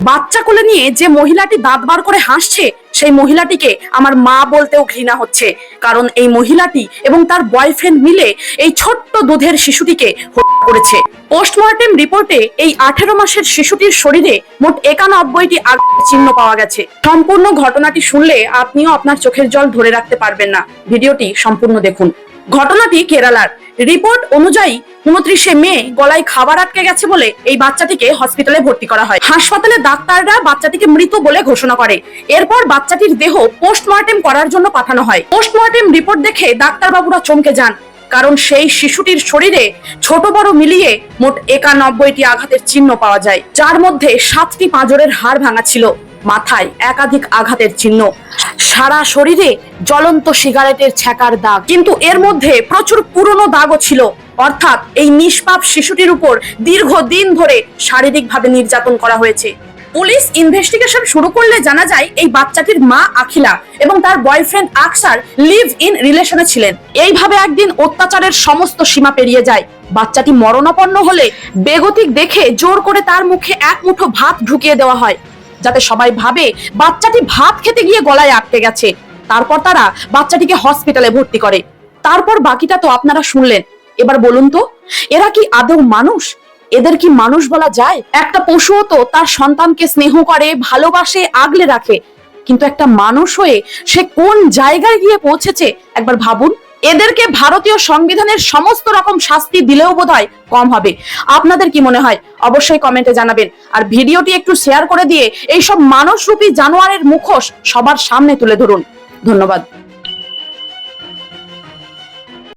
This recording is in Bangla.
বাচ্চা কোলে নিয়ে যে মহিলাটি দাঁত বার করে হাসছে সেই মহিলাটিকে আমার মা বলতেও ঘৃণা হচ্ছে, কারণ এই মহিলাটি এবং তার বয়ফ্রেন্ড মিলে এই ছোট্ট দুধের শিশুটিকে হত্যা করেছে। পোস্টমর্টেম রিপোর্টে এই 18 মাসের শিশুটির শরীরে মোট 91টি আঘাতের চিহ্ন পাওয়া গেছে। সম্পূর্ণ ঘটনাটি শুনলে আপনিও আপনার চোখের জল ধরে রাখতে পারবেন না। ভিডিওটি সম্পূর্ণ দেখুন। ঘটনাটি কেরালার। রিপোর্ট অনুযায়ী 29শে মে গলায় খাবার আটকে গেছে বলে এই বাচ্চাটিকে হসপিটালে ভর্তি করা হয়। হাসপাতালে ডাক্তাররা বাচ্চাটিকে মৃত বলে ঘোষণা করে। এরপর বাচ্চাটির দেহ পোস্টমর্টেম করার জন্য পাঠানো হয়। পোস্টমর্টেম রিপোর্ট দেখে ডাক্তারবাবুরা চমকে যান, কারণ সেই শিশুটির শরীরে ছোট বড় মিলিয়ে মোট 91টি আঘাতের চিহ্ন পাওয়া যায়, যার মধ্যে 7টি পাঁজরের হাড় ভাঙা ছিল, মাথায় একাধিক আঘাতের চিহ্ন, সারা শরীরে জ্বলন্ত সিগারেটের ছ্যাঁকার দাগ। কিন্তু এর মধ্যে প্রচুর পুরনো দাগও ছিল, অর্থাৎ এই নিষ্পাপ শিশুটির উপর দীর্ঘদিন ধরে শারীরিকভাবে নির্যাতন করা হয়েছে। পুলিশ ইনভেস্টিগেশন শুরু করলে জানা যায় এই বাচ্চাটির মা আখিলা এবং তার বয়ফ্রেন্ড আকসার লিভ ইন রিলেশনে ছিলেন। এইভাবে একদিন অত্যাচারের সমস্ত সীমা পেরিয়ে যায়। বাচ্চাটি মরণাপন্ন হলে বেগতিক দেখে জোর করে তার মুখে এক মুঠো ভাত ঢুকিয়ে দেওয়া হয়, যাতে সবাই ভাবে বাচ্চাটি ভাত খেতে গিয়ে গলায় আটকে গেছে। তারপর তারা বাচ্চাটিকে হসপিটালে ভর্তি করে। তারপর বাকিটা তো আপনারা শুনলেন। এবার বলুন তো, এরা কি আদৌ মানুষ? এদের কি মানুষ বলা যায়? একটা পশুও তো তার সন্তানকে স্নেহ করে, ভালোবাসে, আগলে রাখে, কিন্তু একটা মানুষ হয়ে সে কোন জায়গায় গিয়ে পৌঁছেছে একবার ভাবুন। এদেরকে ভারতীয় সংবিধানের সমস্ত রকম শাস্তি দিলেও বোধহয় কম হবে। আপনাদের কি মনে হয় অবশ্যই কমেন্টে জানাবেন। আর ভিডিওটি একটু শেয়ার করে দিয়ে এইসব মানুষরূপী জানোয়ারের মুখোশ সবার সামনে তুলে ধরুন। ধন্যবাদ।